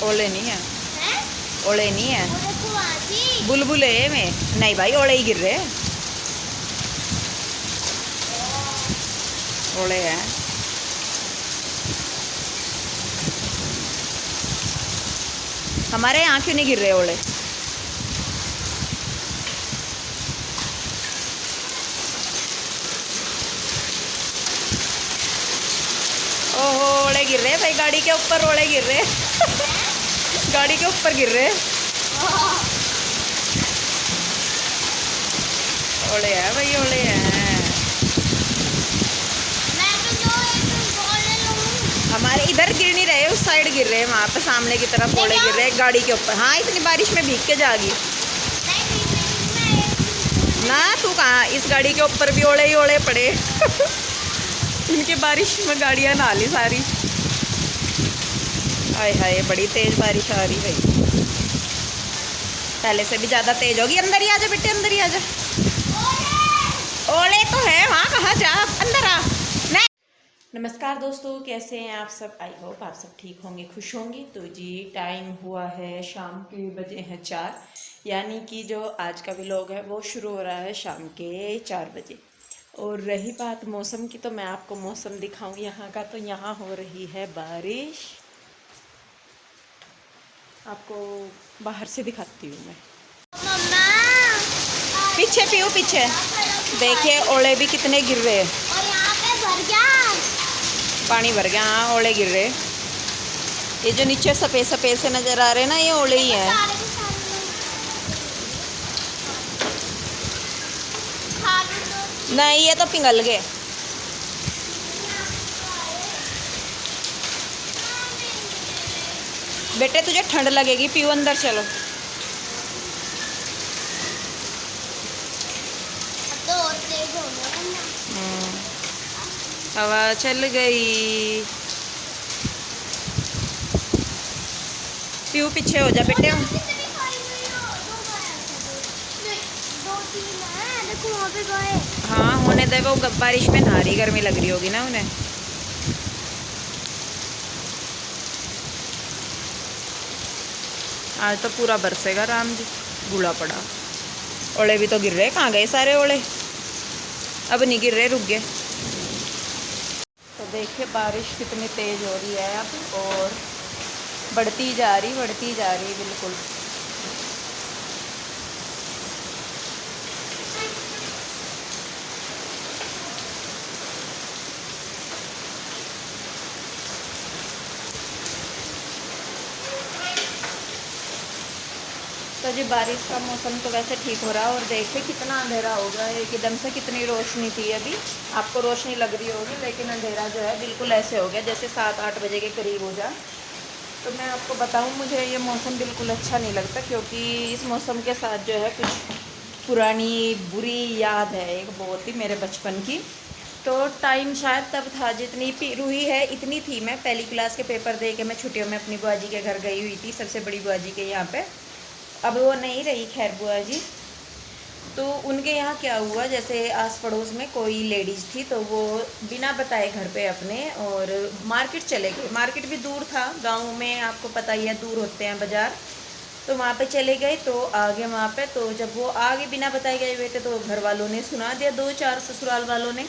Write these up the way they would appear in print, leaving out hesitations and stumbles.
ओले नहीं है, ओले नहीं है, बुलबुले में नहीं भाई, ओले ही गिर रहे हैं, ओले हैं। हमारे यहाँ क्यों नहीं गिर रहे ओले? ओहो, ओले गिर रहे भाई, गाड़ी के ऊपर ओले गिर रहे गाड़ी के ऊपर गिर रहे ओले है भाई, ओले हैं। हमारे इधर गिर नहीं रहे, उस साइड गिर रहे हैं, वहाँ पे सामने की तरफ ओले गिर रहे हैं गाड़ी के ऊपर। हाँ, इतनी बारिश में भीग के जागी ना तू। कहाँ, इस गाड़ी के ऊपर भी ओले ही ओले पड़े इनके बारिश में गाड़ियाँ नहा ली सारी। हाय हाय, बड़ी तेज बारिश आ रही भाई, पहले से भी ज़्यादा तेज होगी। अंदर ही आ जा बेटे, अंदर ही आ जा। ओले तो है वहाँ, कहाँ जा, अंदर आ। नमस्कार दोस्तों, कैसे हैं आप सब? आई होप आप सब ठीक होंगे, खुश होंगे। तो जी टाइम हुआ है शाम के, बजे हैं 4, यानी कि जो आज का व्लॉग है वो शुरू हो रहा है शाम के 4 बजे। और रही बात मौसम की, तो मैं आपको मौसम दिखाऊंगी यहाँ का। तो यहाँ हो रही है बारिश, आपको बाहर से दिखाती हूँ मैं। पीछे पीऊ, पीछे देखिए ओले भी कितने गिर रहे हैं, पानी भर गया। हाँ, ओले गिर रहे। ये जो नीचे सफ़ेद सफ़ेद से नज़र आ रहे हैं ना, ये ओले ही हैं। नहीं, ये तो पिघल गए। बेटे तुझे ठंड लगेगी, पीओ, अंदर चलो। हवा चल गई। पीऊ पीछे हो जा बेटे। हाँ, होने दे, वो बारिश में नहा रही, गर्मी लग रही होगी ना उन्हें। आज तो पूरा बरसेगा राम जी, बूढ़ा पड़ा। ओले भी तो गिर रहे, कहाँ गए सारे ओले? अब नहीं गिर रहे, रुक गए। तो देखिए बारिश कितनी तेज़ हो रही है अब, और बढ़ती जा रही बिल्कुल। तो जी बारिश का मौसम तो वैसे ठीक हो रहा है, और देखिए कितना अंधेरा हो गया है एकदम से। कितनी रोशनी थी अभी, आपको रोशनी लग रही होगी, लेकिन अंधेरा जो है बिल्कुल ऐसे हो गया जैसे 7-8 बजे के करीब हो जाए। तो मैं आपको बताऊं, मुझे ये मौसम बिल्कुल अच्छा नहीं लगता, क्योंकि इस मौसम के साथ जो है कुछ पुरानी बुरी याद है एक, बहुत ही मेरे बचपन की। तो टाइम शायद तब था, जितनी रूही है इतनी थी मैं। पहली क्लास के पेपर दे के मैं छुट्टियों में अपनी बुआ जी के घर गई हुई थी, सबसे बड़ी बुआ जी के यहाँ पे। अब वो नहीं रही खैर बुआ जी। तो उनके यहाँ क्या हुआ, जैसे आस पड़ोस में कोई लेडीज़ थी, तो वो बिना बताए घर पे अपने और मार्केट चले गए। मार्केट भी दूर था, गांव में आपको पता ही है, दूर होते हैं बाज़ार। तो वहाँ पे चले गए, तो आगे वहाँ पे, तो जब वो आगे बिना बताए गए हुए थे, तो घर वालों ने सुना दिया, 2-4 ससुराल वालों ने।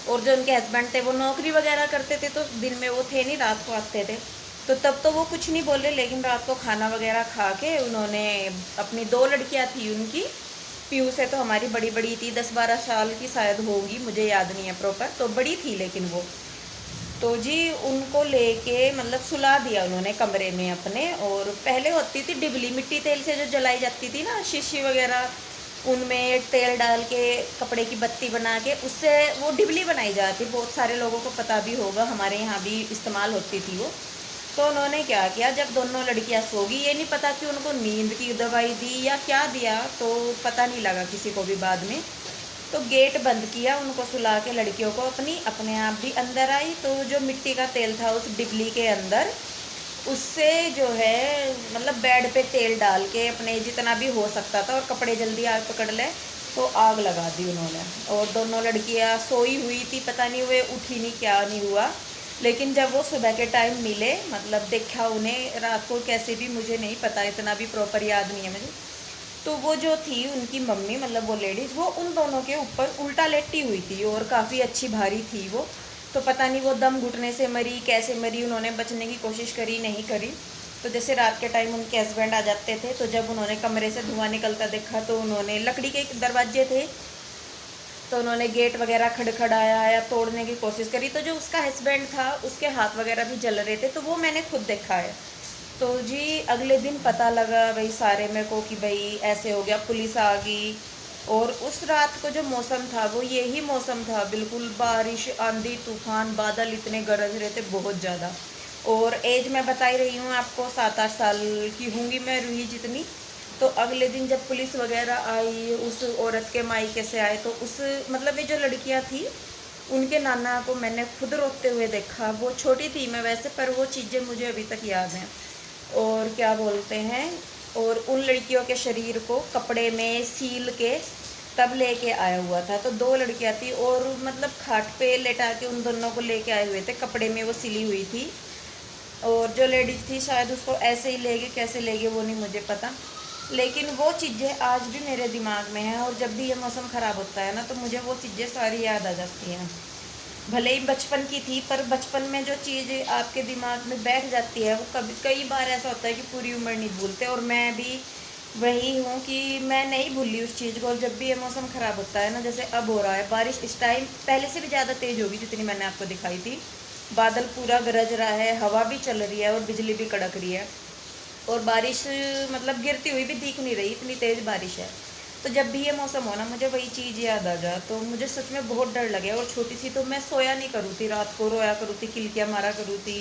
और जो उनके हस्बैंड थे वो नौकरी वगैरह करते थे, तो दिन में वो थे नहीं, रात को आते थे। तो तब तो वो कुछ नहीं बोले, लेकिन रात को खाना वगैरह खा के उन्होंने, अपनी 2 लड़कियां थी उनकी, पीयू से तो हमारी बड़ी बड़ी थी, 10-12 साल की शायद होगी, मुझे याद नहीं है प्रॉपर, तो बड़ी थी लेकिन वो। तो जी उनको लेके मतलब सुला दिया उन्होंने कमरे में अपने। और पहले होती थी डिबली, मिट्टी तेल से जो जलाई जाती थी ना, शीशी वगैरह, उनमें तेल डाल के कपड़े की बत्ती बना के उससे वो डिबली बनाई जाती, बहुत सारे लोगों को पता भी होगा, हमारे यहाँ भी इस्तेमाल होती थी वो। तो उन्होंने क्या किया, जब दोनों लड़कियां सो गई, ये नहीं पता कि उनको नींद की दवाई दी या क्या दिया, तो पता नहीं लगा किसी को भी बाद में। तो गेट बंद किया, उनको सुला के लड़कियों को, अपने आप भी अंदर आई। तो जो मिट्टी का तेल था उस डिबली के अंदर, उससे जो है मतलब बेड पे तेल डाल के अपने जितना भी हो सकता था, और कपड़े जल्दी आग पकड़ ले, तो आग लगा दी उन्होंने। और दोनों लड़कियां सोई हुई थी, पता नहीं वे उठी नहीं, क्या नहीं हुआ, लेकिन जब वो सुबह के टाइम मिले, मतलब देखा उन्हें रात को कैसे भी, मुझे नहीं पता, इतना भी प्रॉपर याद नहीं है मुझे, तो वो जो थी उनकी मम्मी, मतलब वो लेडीज़, वो उन दोनों के ऊपर उल्टा लेटी हुई थी और काफ़ी अच्छी भारी थी वो। तो पता नहीं वो दम घुटने से मरी, कैसे मरी, उन्होंने बचने की कोशिश करी नहीं करी। तो जैसे रात के टाइम उनके हस्बैंड आ जाते थे, तो जब उन्होंने कमरे से धुआं निकलता देखा तो उन्होंने, लकड़ी के दरवाजे थे, तो उन्होंने गेट वगैरह खड़खड़ाया या तोड़ने की कोशिश करी। तो जो उसका हस्बैंड था उसके हाथ वगैरह भी जल रहे थे, तो वो मैंने खुद देखा है। तो जी अगले दिन पता लगा भाई सारे मेरे को कि भाई ऐसे हो गया, पुलिस आ गई। और उस रात को जो मौसम था वो यही मौसम था, बिल्कुल बारिश, आंधी तूफान, बादल इतने गरज रहे थे बहुत ज़्यादा। और एज मैं बता ही रही हूँ आपको, 7-8 साल की होंगी मैं, रूही जितनी। तो अगले दिन जब पुलिस वगैरह आई, उस औरत के मायके से आए, तो उस, मतलब ये जो लड़कियां थी उनके नाना को मैंने खुद रोते हुए देखा। वो छोटी थी मैं वैसे, पर वो चीज़ें मुझे अभी तक याद हैं। और क्या बोलते हैं, और उन लड़कियों के शरीर को कपड़े में सील के तब लेके आया हुआ था। तो 2 लड़कियां थी और मतलब खाट पे लेटा के उन दोनों को लेके आए हुए थे, कपड़े में वो सिली हुई थी। और जो लेडीज थी शायद उसको ऐसे ही ले गए, कैसे ले गए वो नहीं मुझे पता। लेकिन वो चीज़ें आज भी मेरे दिमाग में हैं, और जब भी ये मौसम ख़राब होता है ना तो मुझे वो चीज़ें सारी याद आ जाती हैं। भले ही बचपन की थी, पर बचपन में जो चीज़ आपके दिमाग में बैठ जाती है वो कभी, कई बार ऐसा होता है कि पूरी उम्र नहीं भूलते। और मैं भी वही हूँ कि मैं नहीं भूली उस चीज़ को। और जब भी ये मौसम ख़राब होता है ना, जैसे अब हो रहा है बारिश, इस टाइम पहले से भी ज़्यादा तेज़ होगी जितनी मैंने आपको दिखाई थी। बादल पूरा गरज रहा है, हवा भी चल रही है और बिजली भी कड़क रही है, और बारिश मतलब गिरती हुई भी दिख नहीं रही, इतनी तेज़ बारिश है। तो जब भी ये मौसम हो ना, मुझे वही चीज़ याद आ जा, तो मुझे सच में बहुत डर लगे। और छोटी सी तो मैं सोया नहीं करूँ थी, रात को रोया करूँ थी, किलकियाँ मारा करूँ थी।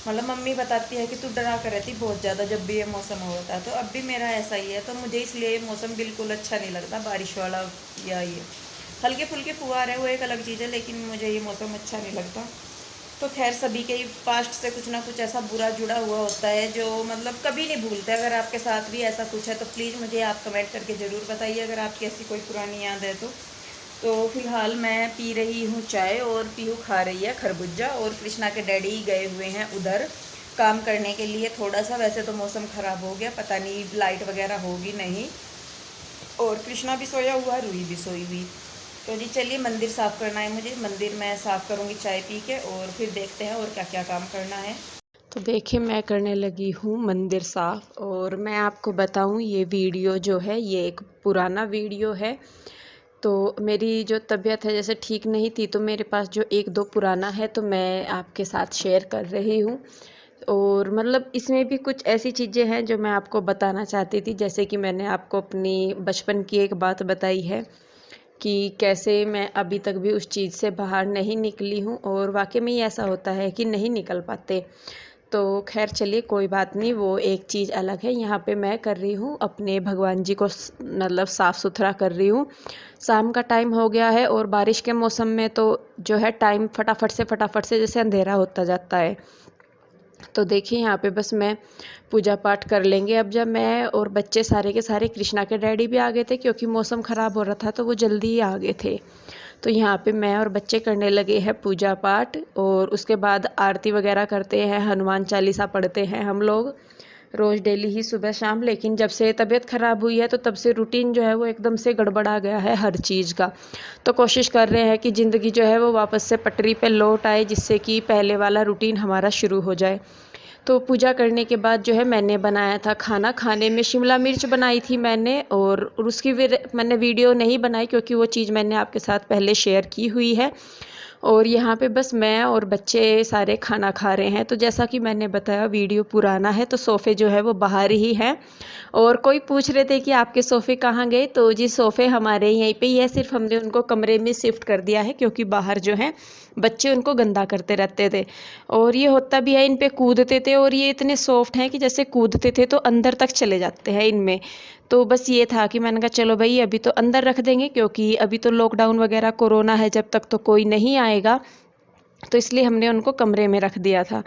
मतलब मम्मी बताती है कि तू डरा कर रहती बहुत ज़्यादा जब भी ये मौसम होता है। तो अब भी मेरा ऐसा ही है, तो मुझे इसलिए ये मौसम बिल्कुल अच्छा नहीं लगता, बारिश वाला या ये हल्के फुल्के फुहार है वो एक अलग चीज़ है, लेकिन मुझे ये मौसम अच्छा नहीं लगता। तो खैर सभी के ही पास्ट से कुछ ना कुछ ऐसा बुरा जुड़ा हुआ होता है जो मतलब कभी नहीं भूलते। अगर आपके साथ भी ऐसा कुछ है तो प्लीज़ मुझे आप कमेंट करके ज़रूर बताइए, अगर आपकी ऐसी कोई पुरानी याद है तो फ़िलहाल मैं पी रही हूँ चाय और पीहू खा रही है खरबूजा। और कृष्णा के डैडी गए हुए हैं उधर काम करने के लिए थोड़ा सा। वैसे तो मौसम ख़राब हो गया, पता नहीं लाइट वगैरह होगी नहीं। और कृष्णा भी सोया हुआ है, रूही भी सोई हुई। तो जी चलिए, मंदिर साफ़ करना है मुझे, मंदिर मैं साफ़ करूँगी चाय पी के, और फिर देखते हैं और क्या क्या काम करना है। तो देखिए मैं करने लगी हूँ मंदिर साफ़। और मैं आपको बताऊँ, ये वीडियो जो है ये एक पुराना वीडियो है। तो मेरी जो तबीयत है जैसे ठीक नहीं थी, तो मेरे पास जो 1-2 पुराना है तो मैं आपके साथ शेयर कर रही हूँ। और मतलब इसमें भी कुछ ऐसी चीज़ें हैं जो मैं आपको बताना चाहती थी। जैसे कि मैंने आपको अपनी बचपन की एक बात बताई है कि कैसे मैं अभी तक भी उस चीज़ से बाहर नहीं निकली हूँ, और वाक़ई में ही ऐसा होता है कि नहीं निकल पाते। तो खैर चलिए कोई बात नहीं, वो एक चीज़ अलग है। यहाँ पे मैं कर रही हूँ अपने भगवान जी को मतलब साफ़ सुथरा कर रही हूँ। शाम का टाइम हो गया है, और बारिश के मौसम में तो जो है टाइम फटाफट से जैसे अंधेरा होता जाता है। तो देखिए यहाँ पे बस मैं पूजा पाठ कर लेंगे। अब जब मैं और बच्चे सारे के सारे, कृष्णा के डैडी भी आ गए थे क्योंकि मौसम ख़राब हो रहा था तो वो जल्दी ही आ गए थे। तो यहाँ पे मैं और बच्चे करने लगे हैं पूजा पाठ, और उसके बाद आरती वगैरह करते हैं, हनुमान चालीसा पढ़ते हैं हम लोग रोज़ डेली ही सुबह शाम। लेकिन जब से तबीयत ख़राब हुई है तो तब से रूटीन जो है वो एकदम से गड़बड़ा गया है हर चीज़ का। तो कोशिश कर रहे हैं कि ज़िंदगी जो है वो वापस से पटरी पे लौट आए, जिससे कि पहले वाला रूटीन हमारा शुरू हो जाए। तो पूजा करने के बाद जो है मैंने बनाया था खाना। खाने में शिमला मिर्च बनाई थी मैंने, और उसकी मैंने वीडियो नहीं बनाई क्योंकि वो चीज़ मैंने आपके साथ पहले शेयर की हुई है। और यहाँ पे बस मैं और बच्चे सारे खाना खा रहे हैं। तो जैसा कि मैंने बताया वीडियो पुराना है, तो सोफ़े जो है वो बाहर ही हैं। और कोई पूछ रहे थे कि आपके सोफ़े कहाँ गए, तो जी सोफ़े हमारे यहीं पे ही है, सिर्फ हमने उनको कमरे में शिफ्ट कर दिया है क्योंकि बाहर जो है बच्चे उनको गंदा करते रहते थे। और ये होता भी है, इन पे कूदते थे, और ये इतने सॉफ्ट हैं कि जैसे कूदते थे तो अंदर तक चले जाते हैं इनमें। तो बस ये था कि मैंने कहा चलो भाई अभी तो अंदर रख देंगे, क्योंकि अभी तो लॉकडाउन वगैरह कोरोना है, जब तक तो कोई नहीं आएगा। तो इसलिए हमने उनको कमरे में रख दिया था।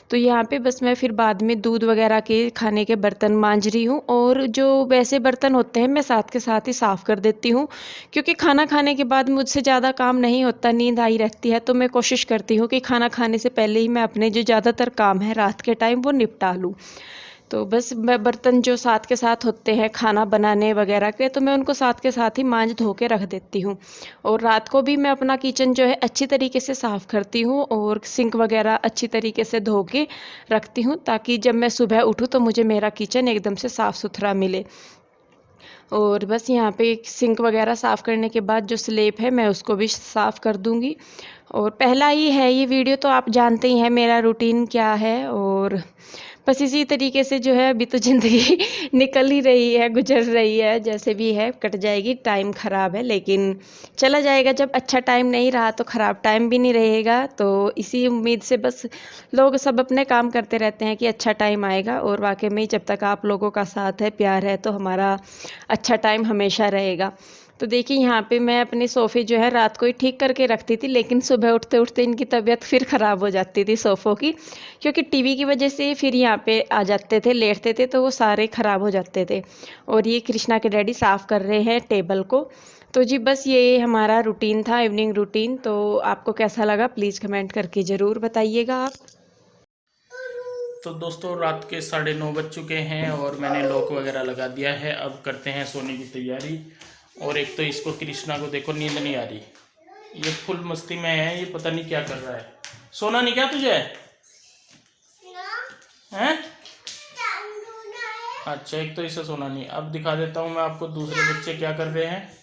तो यहाँ पे बस मैं फिर बाद में दूध वगैरह के खाने के बर्तन मांज रही हूँ, और जो वैसे बर्तन होते हैं मैं साथ के साथ ही साफ़ कर देती हूँ, क्योंकि खाना खाने के बाद मुझसे ज़्यादा काम नहीं होता, नींद आई रहती है। तो मैं कोशिश करती हूँ कि खाना खाने से पहले ही मैं अपने जो ज़्यादातर काम है रात के टाइम वो निपटा लूँ। तो बस मैं बर्तन जो साथ के साथ होते हैं खाना बनाने वगैरह के, तो मैं उनको साथ के साथ ही मांज धो के रख देती हूँ। और रात को भी मैं अपना किचन जो है अच्छी तरीके से साफ़ करती हूँ, और सिंक वगैरह अच्छी तरीके से धो के रखती हूँ, ताकि जब मैं सुबह उठूँ तो मुझे मेरा किचन एकदम से साफ़ सुथरा मिले। और बस यहाँ पे सिंक वगैरह साफ़ करने के बाद जो स्लेब है मैं उसको भी साफ़ कर दूँगी। और पहला ही है ये वीडियो, तो आप जानते ही हैं मेरा रूटीन क्या है। और बस इसी तरीके से जो है अभी तो ज़िंदगी निकल ही रही है, गुजर रही है, जैसे भी है कट जाएगी। टाइम ख़राब है लेकिन चला जाएगा। जब अच्छा टाइम नहीं रहा तो ख़राब टाइम भी नहीं रहेगा। तो इसी उम्मीद से बस लोग सब अपने काम करते रहते हैं कि अच्छा टाइम आएगा, और वाकई में जब तक आप लोगों का साथ है, प्यार है, तो हमारा अच्छा टाइम हमेशा रहेगा। तो देखिए यहाँ पे मैं अपने सोफ़े जो है रात को ही ठीक करके रखती थी, लेकिन सुबह उठते उठते इनकी तबीयत फिर ख़राब हो जाती थी सोफ़ों की, क्योंकि टीवी की वजह से फिर यहाँ पे आ जाते थे, लेटते थे, तो वो सारे ख़राब हो जाते थे। और ये कृष्णा के डैडी साफ़ कर रहे हैं टेबल को। तो जी बस ये हमारा रूटीन था, इवनिंग रूटीन। तो आपको कैसा लगा प्लीज़ कमेंट करके ज़रूर बताइएगा आप। तो दोस्तों रात के 9:30 बज चुके हैं और मैंने लॉक वगैरह लगा दिया है। अब करते हैं सोने की तैयारी। और एक तो इसको कृष्णा को देखो नींद नहीं आ रही, ये फुल मस्ती में है, ये पता नहीं क्या कर रहा है। सोना नहीं क्या तुझे हैं? अच्छा, एक तो इसे सोना नहीं। अब दिखा देता हूँ मैं आपको दूसरे बच्चे क्या कर रहे हैं।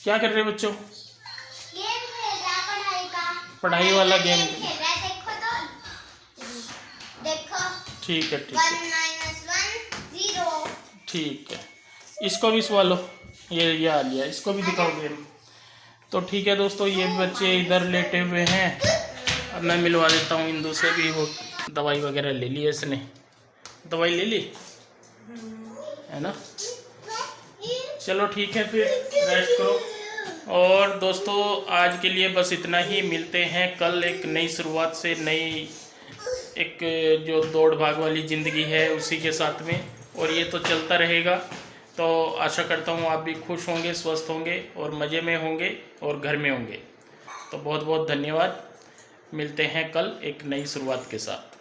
क्या कर रहे हैं बच्चों? गेम खेल रहा है पढ़ाई का। पढ़ाई वाला गेम खेल रहा है, देखो तो देखो। ठीक है 1 - 1 0। ठीक है, इसको भी सवा लो। ये आ लिया, इसको भी दिखाओ गेम। तो ठीक है दोस्तों, ये बच्चे इधर लेटे हुए हैं। अब मैं मिलवा देता हूँ इंदु से भी। वो दवाई वगैरह ले ली है इसने, दवाई ले ली है ना। चलो ठीक है, फिर रेस्ट करो। और दोस्तों आज के लिए बस इतना ही। मिलते हैं कल एक नई शुरुआत से, नई एक जो दौड़ भाग वाली ज़िंदगी है उसी के साथ में। और ये तो चलता रहेगा। तो आशा करता हूँ आप भी खुश होंगे, स्वस्थ होंगे और मज़े में होंगे और घर में होंगे। तो बहुत बहुत धन्यवाद। मिलते हैं कल एक नई शुरुआत के साथ।